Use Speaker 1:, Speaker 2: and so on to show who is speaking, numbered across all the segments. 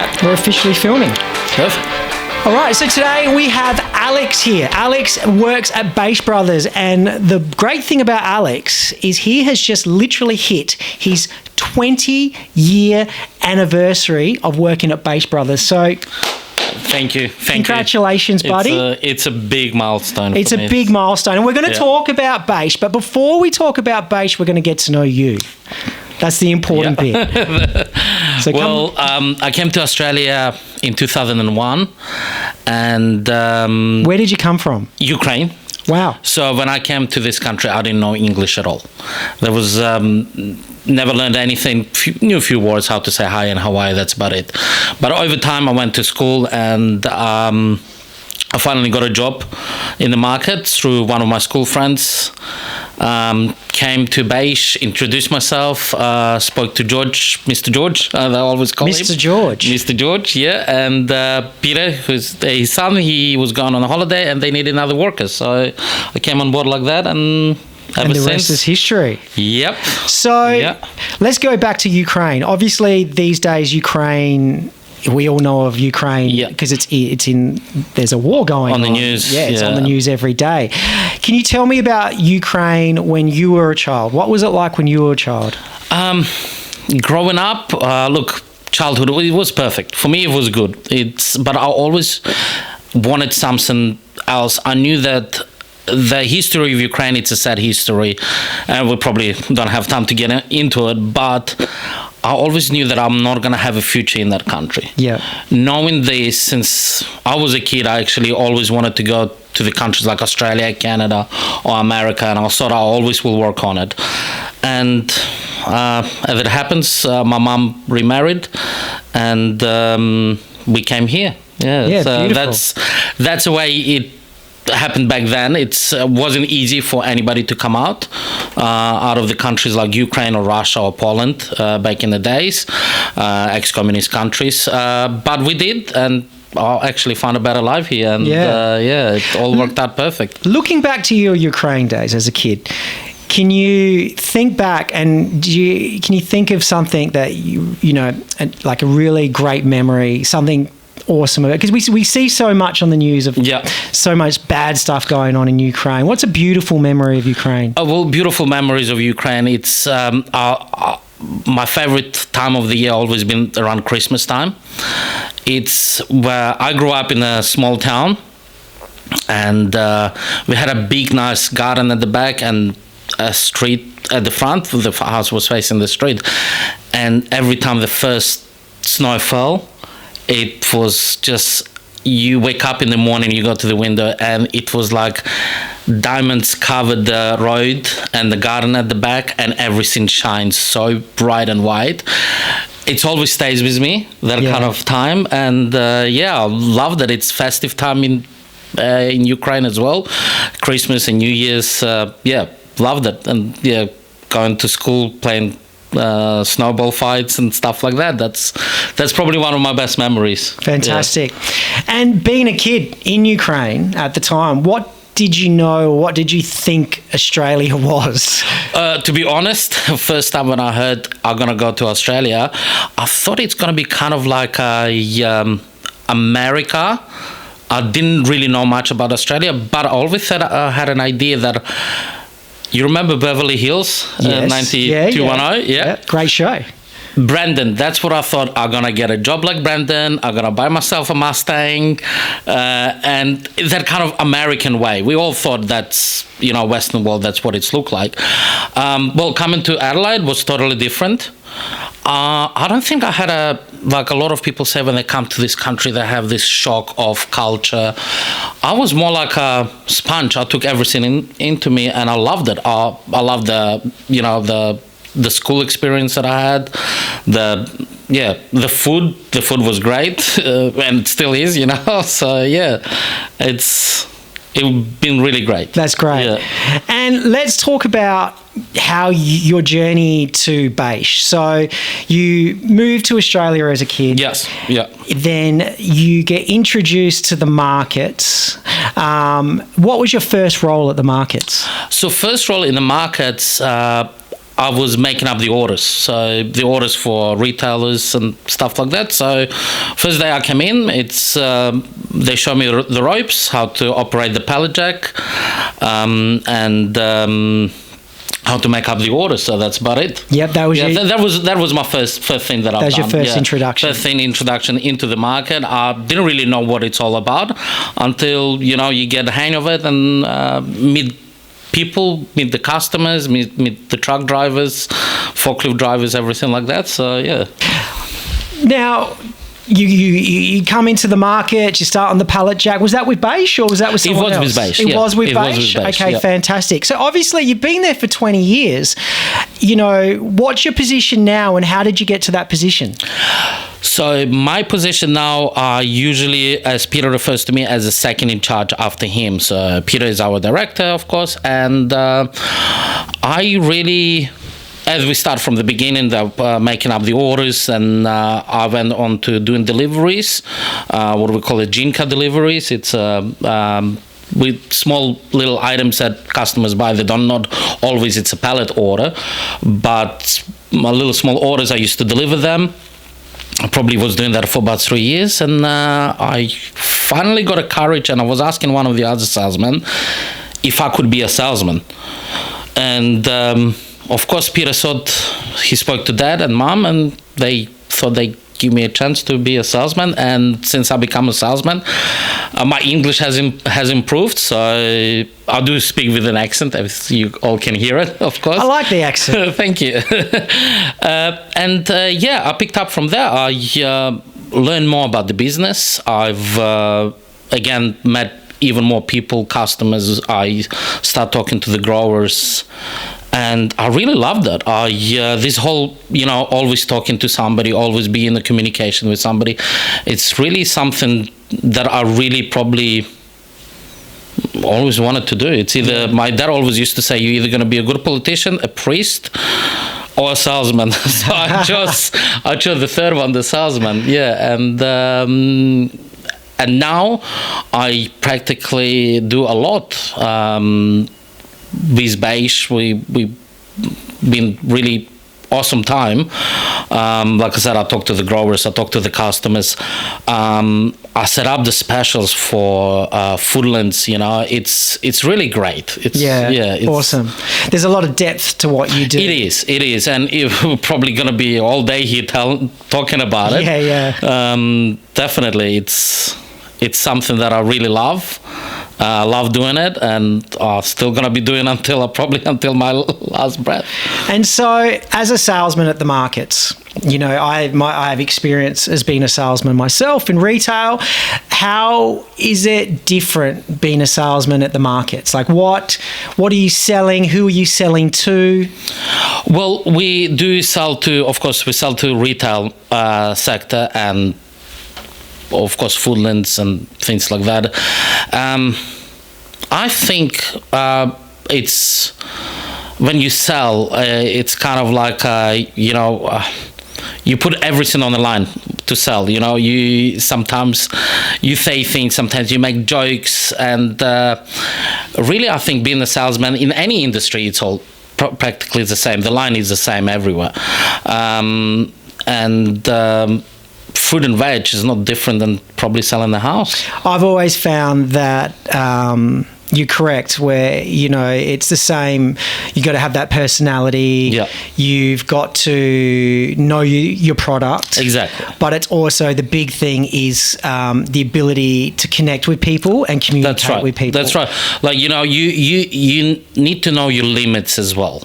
Speaker 1: right.
Speaker 2: We're officially filming.
Speaker 1: Perfect.
Speaker 2: All right, so today we have Alex here. Alex works at Bache Brothers, and the great thing about Alex is he has just literally hit his 20-year anniversary of working at Bache Brothers. So
Speaker 1: Thank you.
Speaker 2: congratulations, buddy.
Speaker 1: It's a big milestone.
Speaker 2: It's a big milestone. And we're going to talk about Bache, but before we talk about Bache, we're going to get to know you. That's the important bit. So
Speaker 1: I came to Australia in 2001, and
Speaker 2: where did you come from?
Speaker 1: Ukraine.
Speaker 2: Wow.
Speaker 1: So when I came to this country, I didn't know English at all. There was never learned anything. Knew a few words, how to say hi in Hawaii. That's about it. But over time, I went to school, and I finally got a job in the market through one of my school friends. Came to Bache, introduced myself, spoke to George, Mr. George, they always call him.
Speaker 2: Mr. George.
Speaker 1: Mr. George, yeah. And Peter, who's his son, he was gone on a holiday and they needed another worker. So I came on board like that, and ever
Speaker 2: the
Speaker 1: since,
Speaker 2: rest is history.
Speaker 1: Yep.
Speaker 2: So let's go back to Ukraine. Obviously, these days, Ukraine... We all know of Ukraine because there's a war going on.
Speaker 1: On the news.
Speaker 2: Yeah, it's on the news every day. Can you tell me about Ukraine when you were a child? What was it like when you were a child?
Speaker 1: Growing up, childhood, it was perfect. For me, it was good. But I always wanted something else. I knew that the history of Ukraine, it's a sad history, and we probably don't have time to get into it, but I always knew that I'm not going to have a future in that country.
Speaker 2: Yeah.
Speaker 1: Knowing this, since I was a kid, I actually always wanted to go to the countries like Australia, Canada, or America, and I thought I always will work on it. And as it happens, my mom remarried, and we came here. Yeah, so
Speaker 2: beautiful.
Speaker 1: that's the way it happened back then. It wasn't easy for anybody to come out of the countries like Ukraine or Russia or Poland back in the days, ex-communist countries. But we did, and I actually found a better life here. And it all worked out perfect. Looking
Speaker 2: back to your Ukraine days as a kid, can you think back and can you think of something that you know, like a really great memory, something awesome, because we see so much on the news of so much bad stuff going on in Ukraine. What's a beautiful memory of Ukraine?
Speaker 1: Beautiful memories of Ukraine. It's my favorite time of the year always been around Christmas time. It's where I grew up in a small town, and we had a big nice garden at the back and a street at the front. The house was facing the street, and every time the first snow fell, it was just, you wake up in the morning, you go to the window, and it was like diamonds covered the road and the garden at the back, and everything shines so bright and white. It always stays with me, that kind of time. And I love that it's festive time in Ukraine as well. Christmas and New Year's, loved it. And going to school, playing snowball fights and stuff like that. That's probably one of my best memories.
Speaker 2: Fantastic. And being a kid in Ukraine at the time, what did you know, what did you think Australia was?
Speaker 1: To be honest, first time when I heard I'm gonna go to Australia, I thought it's gonna be kind of like America. I didn't really know much about Australia, but I always had an idea that, you remember Beverly Hills, 90210? Yeah.
Speaker 2: Great show.
Speaker 1: Brandon, that's what I thought. I'm going to get a job like Brandon. I'm going to buy myself a Mustang. And that kind of American way. We all thought that's, Western world, that's what it's looked like. Coming to Adelaide was totally different. I don't think I had a lot of people say when they come to this country, they have this shock of culture. I was more like a sponge. I took everything into me, and I loved it. I loved the school experience that I had. The food. The food was great, and it still is. So it's been really great.
Speaker 2: That's great. Yeah. And let's talk about how your journey to Bache. So you moved to Australia as a kid.
Speaker 1: Yes. Yeah.
Speaker 2: Then you get introduced to the markets. What was your first role at the markets?
Speaker 1: So first role in the markets, I was making up the orders, so the orders for retailers and stuff like that. So first day I came in, it's they show me the ropes, how to operate the pallet jack, and how to make up the orders. So that's about it.
Speaker 2: Yep, that was
Speaker 1: that was my first thing that I've done.
Speaker 2: That was your first introduction.
Speaker 1: First thing, introduction into the market. I didn't really know what it's all about until you get the hang of it and meet people, meet the customers, meet the truck drivers, forklift drivers, everything like that. So yeah.
Speaker 2: Now, you come into the market, you start on the pallet jack. Was that with Bache or was that with someone else?
Speaker 1: It was with Bache.
Speaker 2: It was with Bache? Okay, yeah. Fantastic. So obviously you've been there for 20 years. What's your position now and how did you get to that position?
Speaker 1: So my position now, usually, as Peter refers to me, as a second in charge after him. So Peter is our director, of course, and I really, as we start from the beginning, making up the orders, and I went on to doing deliveries, what we call it, Jinka deliveries. It's with small little items that customers buy. They don't, not always it's a pallet order, but my little small orders, I used to deliver them. I probably was doing that for about 3 years, and I finally got a courage, and I was asking one of the other salesmen if I could be a salesman. And of course, Peter thought, he spoke to Dad and Mom, and they thought they'd give me a chance to be a salesman. And since I become a salesman, my English has improved, so I do speak with an accent, as you all can hear it, of course.
Speaker 2: I like the accent.
Speaker 1: Thank you. I picked up from there. I learned more about the business. I've, again, met even more people, customers. I start talking to the growers, and I really love that. This whole, always talking to somebody, always be in the communication with somebody. It's really something that I really probably always wanted to do. It's either, my dad always used to say, you're either going to be a good politician, a priest, or a salesman. So I chose the third one, the salesman. Yeah, and now I practically do a lot. With Bache, we've been really awesome time. Like I said, I talk to the growers, I talk to the customers. I set up the specials for Foodlands. It's really great. It's
Speaker 2: awesome. There's a lot of depth to what you do.
Speaker 1: It is, and we're probably gonna be all day here talking about it.
Speaker 2: Yeah.
Speaker 1: Definitely, it's something that I really love. I love doing it, and I'm still going to be doing until my last breath.
Speaker 2: And so, as a salesman at the markets, I have experience as being a salesman myself in retail. How is it different being a salesman at the markets? Like, what are you selling? Who are you selling to?
Speaker 1: Well, we do sell to, of course, retail sector, and of course Foodlands and things like that. I think it's when you sell, it's kind of like you put everything on the line to sell. You sometimes you say things, sometimes you make jokes, and really I think being a salesman in any industry, it's all practically the same. The line is the same everywhere, fruit and veg is not different than probably selling a house.
Speaker 2: I've always found that you're correct, where it's the same. You got to have that personality.
Speaker 1: Yeah.
Speaker 2: You've got to know your product.
Speaker 1: Exactly.
Speaker 2: But it's also, the big thing is the ability to connect with people and communicate with people.
Speaker 1: That's right. Like you need to know your limits as well.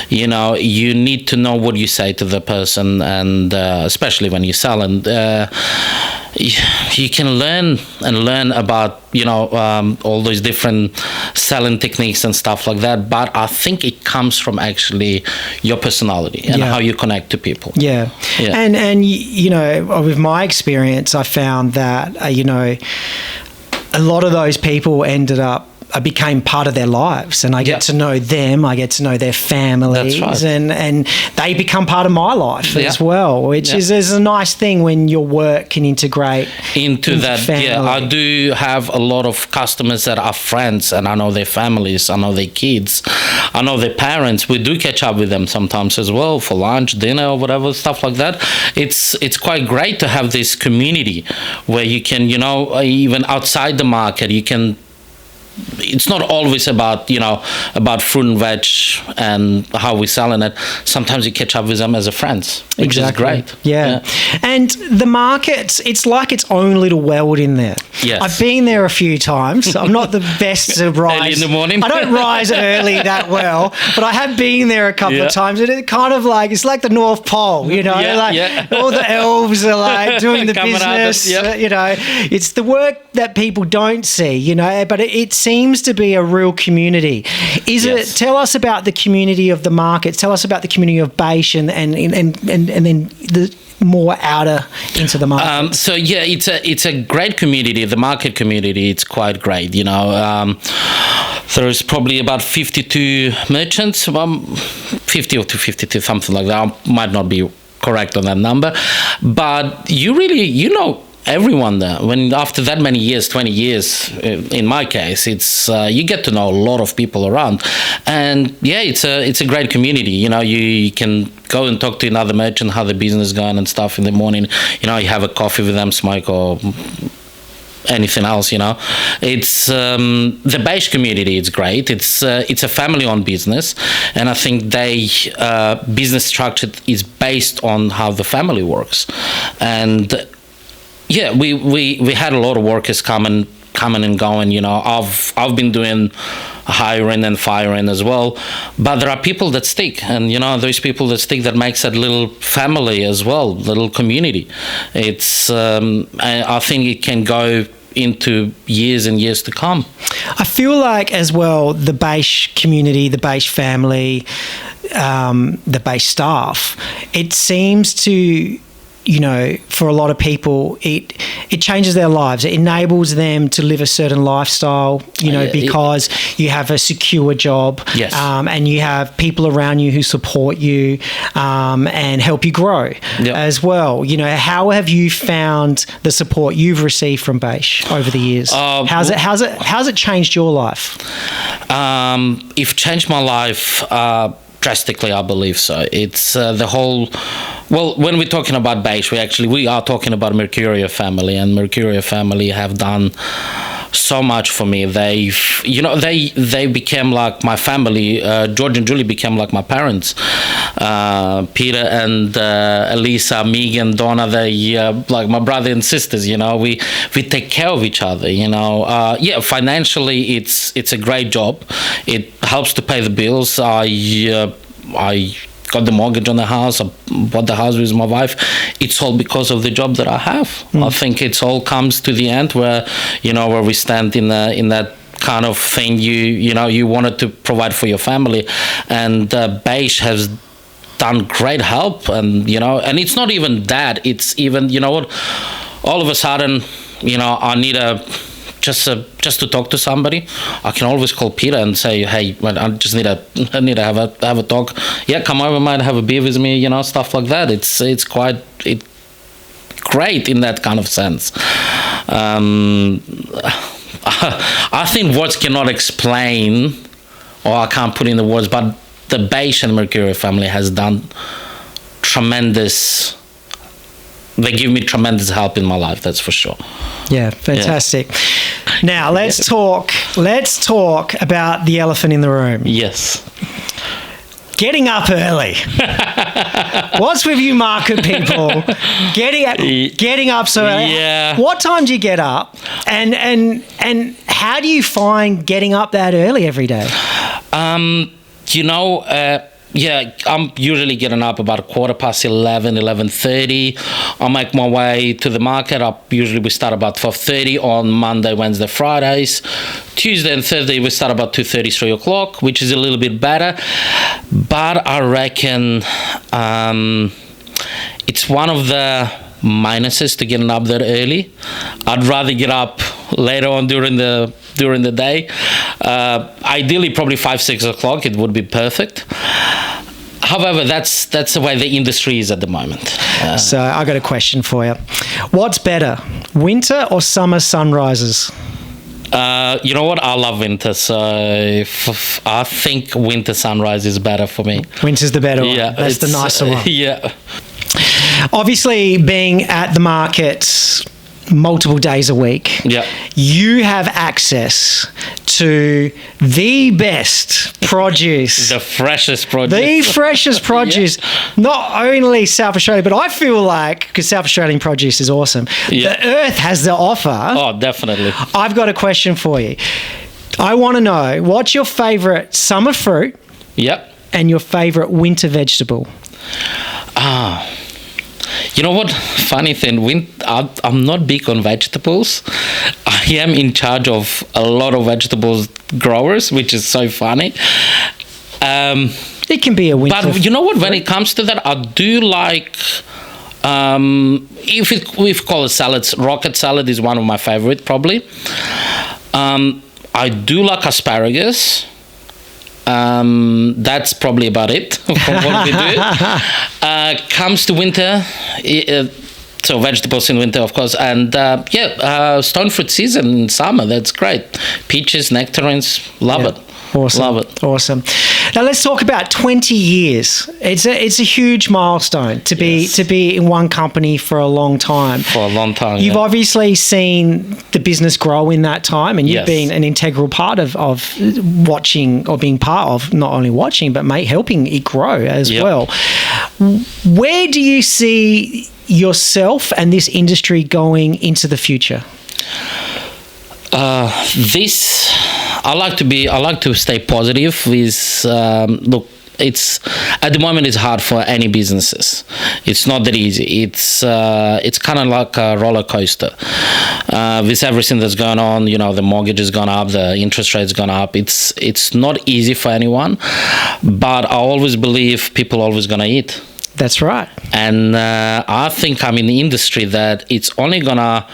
Speaker 1: You need to know what you say to the person, and especially when you sell, and you can learn about all those different selling techniques and stuff like that, but I think it comes from actually your personality and how you connect to people.
Speaker 2: Yeah. And with my experience, I found that a lot of those people ended up I became part of their lives, and I get to know them. I get to know their families,
Speaker 1: That's right.
Speaker 2: and they become part of my life as well, which is a nice thing when your work can integrate
Speaker 1: into that.
Speaker 2: family.
Speaker 1: Yeah, I do have a lot of customers that are friends, and I know their families, I know their kids, I know their parents. We do catch up with them sometimes as well for lunch, dinner, or whatever, stuff like that. It's quite great to have this community where you can, even outside the market, you can. It's not always about about fruit and veg and how we're selling it. Sometimes you catch up with them as a friends, which is great.
Speaker 2: Yeah. And the market, it's like its own little world in there.
Speaker 1: Yes.
Speaker 2: I've been there a few times. I'm not the best to rise
Speaker 1: early in the morning.
Speaker 2: I don't rise early that well, but I have been there a couple of times, and it kind of like, it's like the North Pole, all the elves are like doing the business. It's the work that people don't see, but it seems to be a real community. Tell us about the community of the markets. Tell us about the community of Bache and then the more outer into the market.
Speaker 1: It's a great community. The market community, it's quite great. There's probably about 52 merchants, 50 or to 52, something like that. I might not be correct on that number, but you really, everyone there. When after that many years, 20 years, in my case, it's you get to know a lot of people around, and it's a great community. You can go and talk to another merchant how the business is going and stuff in the morning. You have a coffee with them, smoke or anything else. It's the Bache community. It's great. It's a family-owned business, and I think they business structure is based on how the family works, and. Yeah, we had a lot of workers coming and going. I've been doing hiring and firing as well, but there are people that stick, and those people that stick, that makes that little family as well, little community. It's I think it can go into years and years to come.
Speaker 2: I feel like as well the Bache community, the Bache family, the Bache staff, it seems to. For a lot of people, it changes their lives. It enables them to live a certain lifestyle, because you have a secure job,
Speaker 1: yes.
Speaker 2: And you have people around you who support you and help you grow as well. How have you found the support you've received from Bache over the years? How's it changed your life?
Speaker 1: It changed my life drastically, I believe so. It's the whole. Well, when we're talking about Bache, we are talking about Mercurio family, and Mercurio family have done so much for me. They became like my family. George and Julie became like my parents. Peter and Elisa, Megan, Donna, they like my brother and sisters. We take care of each other. Financially, it's a great job. It helps to pay the bills. I got the mortgage on the house. I bought the house with my wife. It's all because of the job that I have. I think it's all comes to the end where where we stand in that kind of thing. You wanted to provide for your family, and Bache has done great help, and and it's not even that. It's even all of a sudden I need just to talk to somebody. I can always call Peter and say, hey, I just need to have a talk. Yeah, come over, might have a beer with me, stuff like that. It's quite great in that kind of sense. I think words cannot explain, or I can't put in the words, but the Bache and Mercurio family has done tremendous. They give me tremendous help in my life, that's for sure.
Speaker 2: Yeah, fantastic. Yeah. Now let's talk about the elephant in the room.
Speaker 1: Yes.
Speaker 2: Getting up early. What's with you market people? Getting up so early.
Speaker 1: Yeah.
Speaker 2: What time do you get up? And how do you find getting up that early every day? I'm usually getting up about 11:15, 11:30. I make my way to the market. We start about 12:30 on Monday, Wednesday, Fridays. Tuesday and Thursday we start about 2:30, 3 o'clock, which is a little bit better. But I reckon it's one of the minuses to getting up that early. I'd rather get up later on during the
Speaker 1: during the day. Ideally, probably 5-6 o'clock. It would be perfect. However, that's the way the industry is at the moment.
Speaker 2: So I got a question for you. What's better, winter or summer sunrises?
Speaker 1: You know what? I love winter, so I think winter sunrise is better for me.
Speaker 2: Winter's the better one.
Speaker 1: Yeah,
Speaker 2: That's the nicer one.
Speaker 1: Yeah.
Speaker 2: Obviously, being at the markets multiple days a week,
Speaker 1: Yeah.
Speaker 2: you have access to the best produce.
Speaker 1: The freshest produce.
Speaker 2: The freshest produce, not only South Australia, but I feel like, because South Australian produce is awesome,
Speaker 1: Yeah.
Speaker 2: the earth has the offer.
Speaker 1: Oh, definitely.
Speaker 2: I've got a question for you. I want to know, what's your favourite summer fruit
Speaker 1: Yep.
Speaker 2: and your favourite winter vegetable?
Speaker 1: You know what? Funny thing, I'm not big on vegetables. I am in charge of a lot of vegetables growers, which is so funny.
Speaker 2: It can be a winter.
Speaker 1: But you know what? When it comes to that, I do like. If we call it salads, rocket salad is one of my favorite, probably. I do like asparagus. That's probably about it from what we do. Comes to winter, so vegetables in winter, of course, and stone fruit season in summer. That's great. Peaches, nectarines, love it.
Speaker 2: Awesome.
Speaker 1: Love it.
Speaker 2: Awesome. Now let's talk about 20 years. It's a huge milestone to be in one company for a long time.
Speaker 1: For a long time.
Speaker 2: You've obviously seen the business grow in that time, and you've
Speaker 1: Yes.
Speaker 2: been an integral part of watching, or being part of, not only watching, but helping it grow as
Speaker 1: Yep.
Speaker 2: well. Where do you see yourself and this industry going into the future?
Speaker 1: I like to stay positive with look, it's at the moment it's hard for any businesses. It's not that easy. It's kind of like a roller coaster with everything that's going on. You know, the mortgage has gone up, the interest rate's gone up. It's not easy for anyone, but I always believe people are always gonna eat.
Speaker 2: That's right.
Speaker 1: And I think I'm in the industry that it's only gonna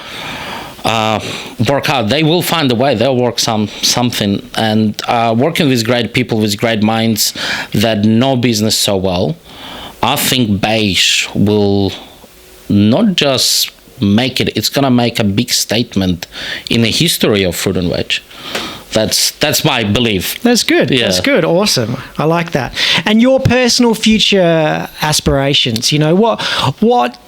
Speaker 1: work out. They will find a way. They'll work something. And working with great people, with great minds that know business so well, I think Bache will not just make it, it's going to make a big statement in the history of fruit and veg. That's my belief.
Speaker 2: That's good.
Speaker 1: Yeah.
Speaker 2: That's good. Awesome. I like that. And your personal future aspirations, you know, what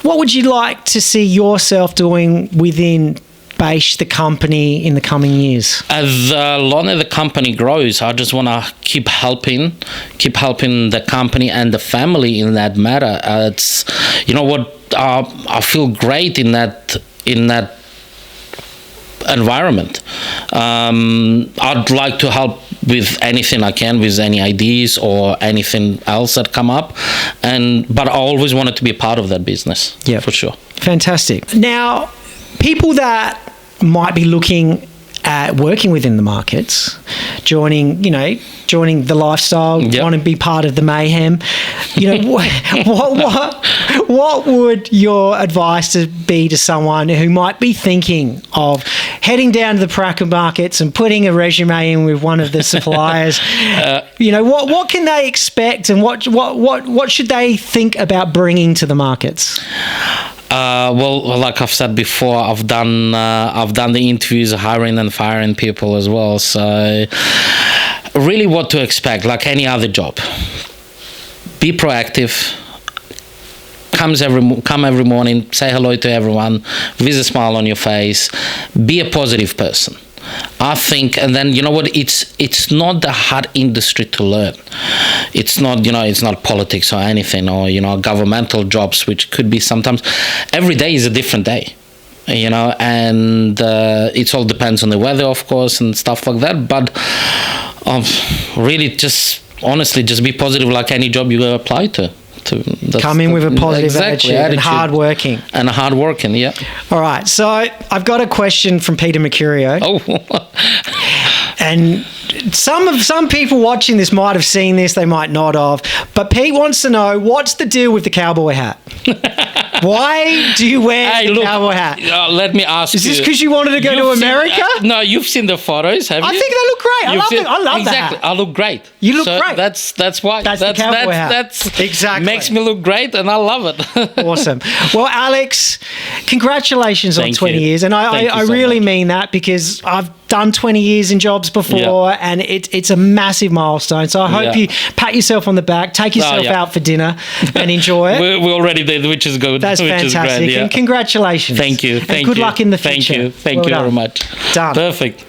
Speaker 2: would you like to see yourself doing within Bache, the company, in the coming years?
Speaker 1: As long as the company grows, I just want to keep helping the company and the family in that matter. It's, you know what, I feel great in that environment. I'd like to help with anything I can, with any ideas or anything else that come up, but I always wanted to be a part of that business.
Speaker 2: Yeah,
Speaker 1: for sure.
Speaker 2: Fantastic. Now, people that might be looking at working within the markets, joining the lifestyle,
Speaker 1: Yep.
Speaker 2: want to be part of the mayhem, you know, what would your advice be to someone who might be thinking of heading down to the Parakka markets and putting a resume in with one of the suppliers? You know, what can they expect, and what should they think about bringing to the markets?
Speaker 1: Well, like I've said before, I've done the interviews, hiring and firing people as well. So, really, what to expect? Like any other job, be proactive. Come every morning, say hello to everyone, with a smile on your face. Be a positive person. I think, and then you know what? It's not the hard industry to learn. It's not, it's not politics or anything, or governmental jobs, which could be sometimes. Every day is a different day, and it all depends on the weather, of course, and stuff like that. But really, honestly, just be positive, like any job you apply to.
Speaker 2: Come in with a positive attitude and hardworking.
Speaker 1: And hardworking, yeah.
Speaker 2: All right, so I've got a question from Peter Mercurio.
Speaker 1: Oh.
Speaker 2: And some people watching this might have seen this, they might not have. But Pete wants to know, what's the deal with the cowboy hat? Why do you wear
Speaker 1: Hey,
Speaker 2: the
Speaker 1: look,
Speaker 2: cowboy hat?
Speaker 1: let me ask you.
Speaker 2: Is this because you wanted to go to
Speaker 1: You've seen-
Speaker 2: America?
Speaker 1: no, you've seen the photos, have you?
Speaker 2: I think they look great. I love
Speaker 1: exactly.
Speaker 2: that.
Speaker 1: I look great.
Speaker 2: You look
Speaker 1: so
Speaker 2: great.
Speaker 1: That's why.
Speaker 2: That's the cowboy hat.
Speaker 1: That's
Speaker 2: Exactly.
Speaker 1: makes me look great, and I love it.
Speaker 2: Awesome. Well, Alex, congratulations on
Speaker 1: Thank
Speaker 2: 20
Speaker 1: you.
Speaker 2: years. And
Speaker 1: Thank
Speaker 2: I
Speaker 1: you so
Speaker 2: really
Speaker 1: much.
Speaker 2: mean that because I've done 20 years in jobs before and it's a massive milestone. So I hope
Speaker 1: Yeah.
Speaker 2: you pat yourself on the back, take yourself
Speaker 1: yeah.
Speaker 2: out for dinner and enjoy it.
Speaker 1: We already did, which is good.
Speaker 2: That's
Speaker 1: which
Speaker 2: fantastic.
Speaker 1: Is great, yeah.
Speaker 2: And congratulations.
Speaker 1: Thank you.
Speaker 2: And good luck in the future.
Speaker 1: Thank you. Thank
Speaker 2: Well
Speaker 1: you very
Speaker 2: done.
Speaker 1: much.
Speaker 2: Done.
Speaker 1: Perfect.